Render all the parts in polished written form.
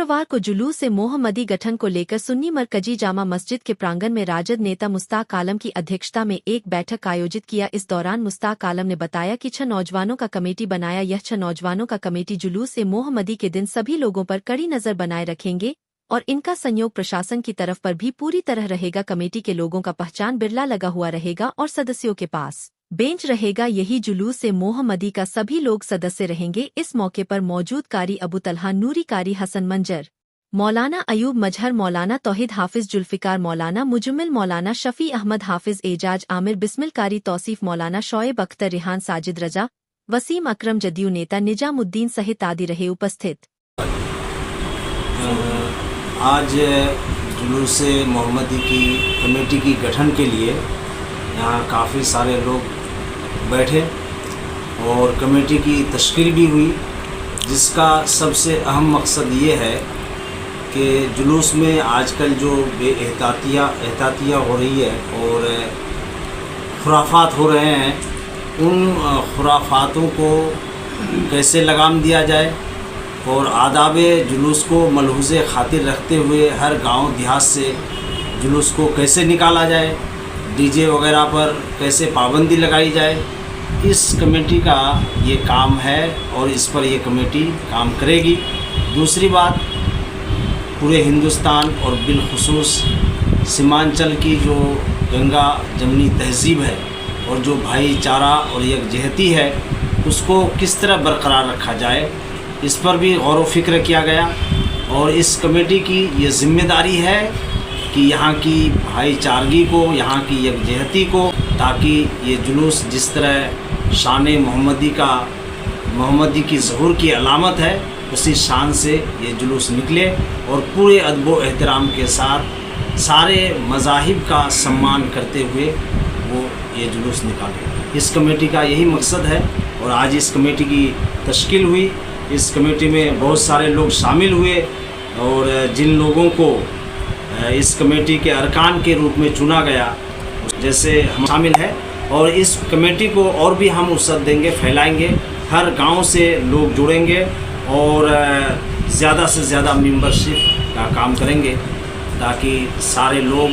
शुक्रवार को जुलूस मोहम्मदी गठन को लेकर सुन्नी मरकजी जामा मस्जिद के प्रांगण में राजद नेता मुश्ताक आलम की अध्यक्षता में एक बैठक आयोजित किया। इस दौरान मुश्ताक आलम ने बताया कि 6 नौजवानों का कमेटी बनाया। यह 6 नौजवानों का कमेटी जुलूस मोहम्मदी के दिन सभी लोगों पर कड़ी नजर बनाए रखेंगे और इनका संयोग प्रशासन की तरफ पर भी पूरी तरह रहेगा। कमेटी के लोगों का पहचान बिरला लगा हुआ रहेगा और सदस्यों के पास बेंच रहेगा। यही जुलूस मोहम्मदी का सभी लोग सदस्य रहेंगे। इस मौके पर मौजूद कारी अबू तलहा नूरी, कारी हसन मंजर, मौलाना अयूब मजहर, मौलाना तौहीद हाफिज जुल्फिकार, मौलाना मुजम्मिल, मौलाना शफी अहमद हाफिज, एजाज आमिर, बिस्मिल कारी तौसीफ, मौलाना शोएब अख्तर, रिहान साजिद रजा, वसीम अकरम, जदयू नेता निजामुद्दीन सहित आदि रहे उपस्थित। आज जुलूस मोहम्मदी की कमेटी की गठन के लिए यहाँ काफ़ी सारे लोग बैठे और कमेटी की तश्कील भी हुई, जिसका सबसे अहम मकसद ये है कि जुलूस में आजकल जो एहतियातियाँ हो रही है और खुराफात हो रहे हैं, उन खुराफातों को कैसे लगाम दिया जाए और आदाब जुलूस को मलहूज़ खातिर रखते हुए हर गांव देहात से जुलूस को कैसे निकाला जाए, डीजे वगैरह पर कैसे पाबंदी लगाई जाए। इस कमेटी का ये काम है और इस पर ये कमेटी काम करेगी। दूसरी बात, पूरे हिंदुस्तान और बिलखुसूस सीमांचल की जो गंगा जमनी तहज़ीब है और जो भाईचारा और यकजहती है, उसको किस तरह बरकरार रखा जाए, इस पर भी गौर व फिक्र किया गया। और इस कमेटी की ये ज़िम्मेदारी है कि यहाँ की भाईचारगी को, यहाँ की यकजहती को, ताकि ये जुलूस जिस तरह शान मोहम्मदी की ज़हूर की अलामत है, उसी शान से ये जुलूस निकले और पूरे अदब व एहतराम के साथ सारे मज़ाहिब का सम्मान करते हुए वो ये जुलूस निकाले। इस कमेटी का यही मकसद है और आज इस कमेटी की तश्कील हुई। इस कमेटी में बहुत सारे लोग शामिल हुए और जिन लोगों को इस कमेटी के अरकान के रूप में चुना गया, जैसे हम शामिल हैं, और इस कमेटी को और भी हम वसअत देंगे, फैलाएंगे, हर गांव से लोग जुड़ेंगे और ज़्यादा से ज़्यादा मेंबरशिप का काम करेंगे ताकि सारे लोग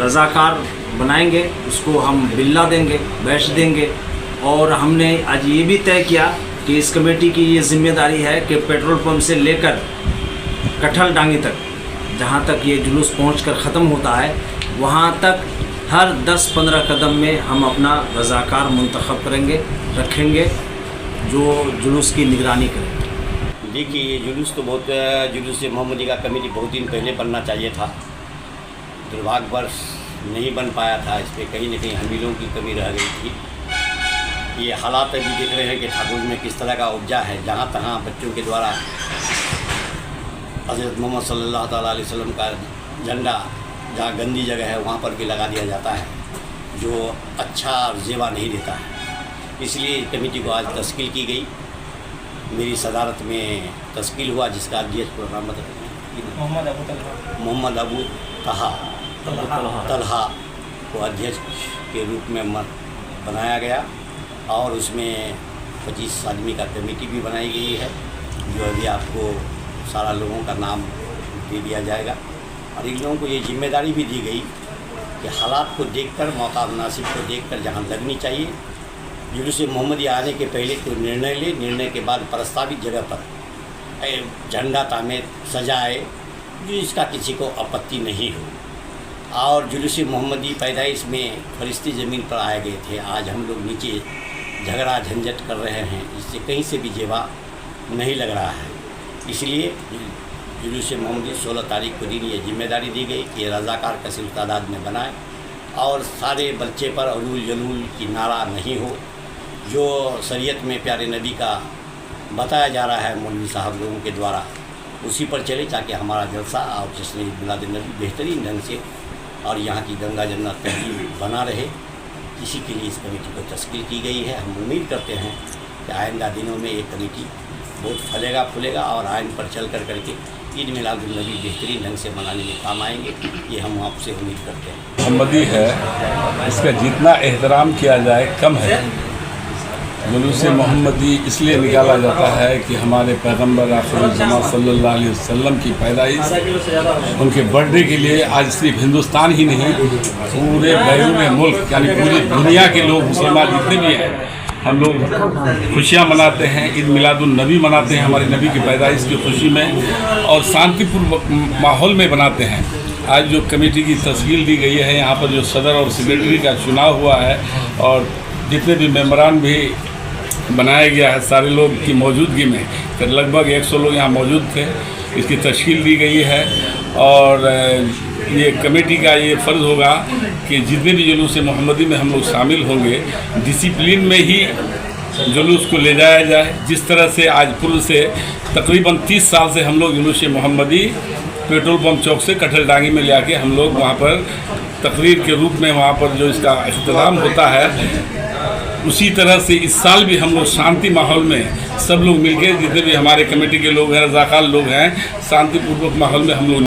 रज़ाकार बनाएंगे, उसको हम बिल्ला देंगे, बैच देंगे। और हमने आज ये भी तय किया कि इस कमेटी की ये ज़िम्मेदारी है कि पेट्रोल पंप से लेकर कठल डांगी तक, जहाँ तक ये जुलूस पहुंचकर ख़त्म होता है, वहाँ तक हर 10-15 कदम में हम अपना रज़ाकार मुंतखब करेंगे, रखेंगे, जो जुलूस की निगरानी करेंगे। देखिए, ये जुलूस तो बहुत जुलूस मोहम्मदी का कमेटी बहुत दिन पहले बनना चाहिए था, दुर्भाग्यवश नहीं बन पाया था। इस पर कहीं न कहीं हम लोगों की कमी रह गई थी। ये हालात अभी देख रहे हैं कि ठाकुर में किस तरह का उपजा है, जहाँ तहाँ बच्चों के द्वारा हज़रत मोहम्मद सल्लल्लाहु अलैहि वसल्लम का झंडा जहाँ गंदी जगह है वहाँ पर भी लगा दिया जाता है, जो अच्छा जेवा नहीं देता है। इसलिए कमेटी को आज तश्कील की गई, मेरी सदारत में तश्कील हुआ, जिसका अध्यक्ष प्रोग्राम मोहम्मद अबू तलहा को अध्यक्ष के रूप में बनाया गया और उसमें 25 आदमी का कमेटी भी बनाई गई है, जो अभी आपको सारा लोगों का नाम दे दिया जाएगा। और इन लोगों को ये जिम्मेदारी भी दी गई कि हालात को देखकर, मौका मुनासिब को देखकर जहाँ लगनी चाहिए, जुलूस मोहम्मदी आने के पहले कोई निर्णय ले, निर्णय के बाद प्रस्तावित जगह पर झंडा तामे सजाए, जो इसका किसी को आपत्ति नहीं हो। और जुलूस मोहम्मदी पैदाइश में फरिश्ते ज़मीन पर आए गए थे, आज हम लोग नीचे झगड़ा झंझट कर रहे हैं, इससे कहीं से भी जेवा नहीं लग रहा है। इसलिए जुलूस मोहम्मदी 16 तारीख को दिन ये जिम्मेदारी दी गई कि रज़ाकार कसीर तादाद में बनाए और सारे बच्चे पर अरूल जलूल की नारा नहीं हो, जो शरीयत में प्यारे नबी का बताया जा रहा है मौलवी साहब लोगों के द्वारा, उसी पर चले, ताकि हमारा जलसा और जश्न मिलाद नबी बेहतरीन ढंग से और यहाँ की गंगा जन्नत तहजीब बना रहे। इसी के लिए इस कमेटी को तश्कील की गई है। हम उम्मीद करते हैं कि आइंदा दिनों में ये कमेटी बहुत फलेगा फूलेगा और आइन पर चल कर करके ईद मिलादुन नबी बेहतरीन ढंग से मनाने में काम आएंगे, ये हम आपसे उम्मीद करते हैं। मोहम्मदी है, इसका जितना एहतराम किया जाए कम है। जुलूस मोहम्मदी इसलिए निकाला जाता है कि हमारे पैगंबर आखिरुज़्ज़मा सल्लल्लाहु अलैहि वसल्लम की पैदाइश, उनके बर्थडे के लिए आज सिर्फ हिंदुस्तान ही नहीं, पूरे बैरून मुल्क यानी पूरी दुनिया के लोग, मुसलमान जितने भी हैं, हम लोग खुशियाँ मनाते हैं। ईद मिलादुन नबी मनाते हैं हमारे नबी की पैदाइश की खुशी में, और शांतिपूर्ण माहौल में बनाते हैं। आज जो कमेटी की तश्कील दी गई है, यहाँ पर जो सदर और सेक्रेटरी का चुनाव हुआ है और जितने भी मेम्बरान भी बनाया गया है, सारे लोग की मौजूदगी में लगभग 100 लोग यहाँ मौजूद थे। इसकी तश्कील दी गई है और ये कमेटी का ये फ़र्ज़ होगा कि जितने भी जुलूस मोहम्मदी में हम लोग शामिल होंगे, डिसिप्लिन में ही जुलूस को ले जाया जाए। जिस तरह से आज पूर्व से तकरीबन 30 साल से हम लोग जुलूस मोहम्मदी पेट्रोल पंप चौक से कटहलडांगी में ले आके हम लोग वहाँ पर तकरीर के रूप में वहाँ पर जो इसका इख्तिताम होता है, उसी तरह से इस साल भी हम लोग शांति माहौल में सब लोग मिलकर, जितने भी हमारे कमेटी के लोग हैं, रज़ाकार लोग हैं, शांतिपूर्वक माहौल में हम लोग